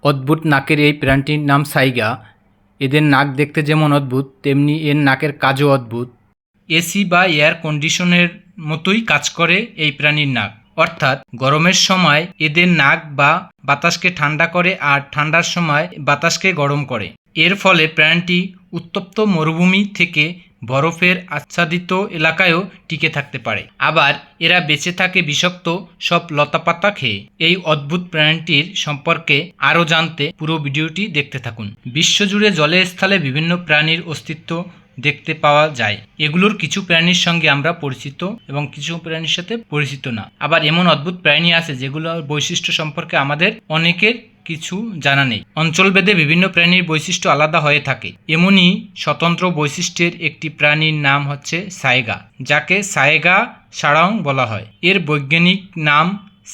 অদ্ভুত নাকের এই প্রাণীটির নাম সাইগা। এদের নাক দেখতে যেমন অদ্ভুত, তেমনি এর নাকের কাজও অদ্ভুত। এসি বা এয়ার কন্ডিশনের মতোই কাজ করে এই প্রাণীর নাক। অর্থাৎ গরমের সময় এদের নাক বা বাতাসকে ঠান্ডা করে আর ঠান্ডার সময় বাতাসকে গরম করে। এর ফলে প্রাণীটি উত্তপ্ত মরুভূমি থেকে বরফের আচ্ছাদিত এলাকায়ও টিকে থাকতে পারে। আবার এরা বেঁচে থাকে বিষাক্ত সব লতাপাতা খেয়ে। এই অদ্ভুত প্রাণীটির সম্পর্কে আরও জানতে পুরো ভিডিওটি দেখতে থাকুন। বিশ্বজুড়ে জলে স্থলে বিভিন্ন প্রাণীর অস্তিত্ব দেখতে পাওয়া যায়। এগুলোর কিছু প্রাণীর সঙ্গে আমরা পরিচিত এবং কিছু প্রাণীর সাথে পরিচিত না। আবার এমন অদ্ভুত প্রাণী আছে যেগুলোর বৈশিষ্ট্য সম্পর্কে আমাদের অনেকের কিছু জানা নেই। অঞ্চলভেদে বিভিন্ন প্রাণীর বৈশিষ্ট্য আলাদা হয়ে থাকে। এমনই স্বতন্ত্র বৈশিষ্ট্যের একটি প্রাণীর নাম হচ্ছে সাইগা, যাকে সাইগা সারাং বলা হয়। এর বৈজ্ঞানিক নাম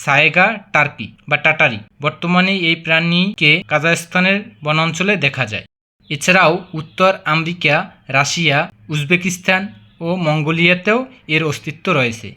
সাইগা টার্কি বা টাটারি। বর্তমানে এই প্রাণীকে কাজাখস্তানের বনাঞ্চলে দেখা যায়। এছাড়াও উত্তর আমেরিকা, রাশিয়া, উজবেকিস্তান ও মঙ্গোলিয়াতেও এর অস্তিত্ব রয়েছে।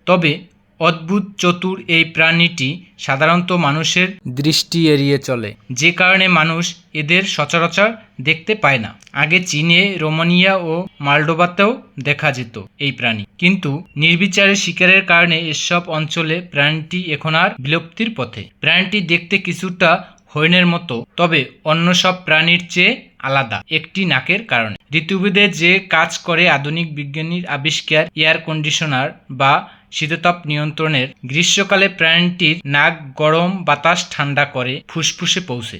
তবে অদ্ভুত চতুর এই প্রাণীটি সাধারণত মানুষের দৃষ্টি এড়িয়ে চলে, যে কারণে মানুষ এদের সচরাচর দেখতে পায় না। আগে চীনে, রোমানিয়া ও মলডোভাতেও দেখা যেত এই প্রাণী, কিন্তু নির্বিচারে শিকারের কারণে এসব অঞ্চলে প্রাণীটি এখন আর বিলুপ্তির পথে। প্রাণীটি দেখতে কিছুটা হরিণের মতো, তবে অন্য সব প্রাণীর চেয়ে আলাদা একটি নাকের কারণে। ঋতুভেদে যে কাজ করে আধুনিক বিজ্ঞানীর আবিষ্কার এয়ার কন্ডিশনার বা শীততাপ নিয়ন্ত্রণের। গ্রীষ্মকালে প্রাণীটির নাক গরম বাতাস ঠান্ডা করে ফুসফুসে পৌঁছে।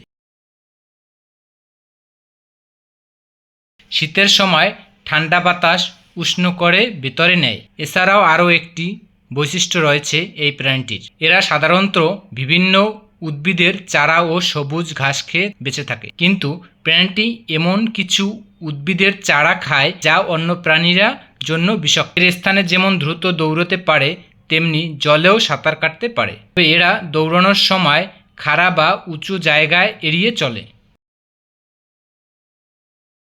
শীতের সময় ঠান্ডা বাতাস উষ্ণ করে ভেতরে নেয়। এছাড়াও আরও একটি বৈশিষ্ট্য রয়েছে এই প্রাণীটির। এরা সাধারণত বিভিন্ন উদ্ভিদের চারা ও সবুজ ঘাস খেয়ে বেঁচে থাকে, কিন্তু প্রাণীটি এমন কিছু উদ্ভিদের চারা খায় যা অন্য প্রাণীরা জন্য বিষাক্ত। এর স্থানে যেমন দ্রুত দৌড়তে পারে, তেমনি জলেও সাঁতার কাটতে পারে। তবে এরা দৌড়ানোর সময় খাড়া বা উঁচু জায়গায় এড়িয়ে চলে।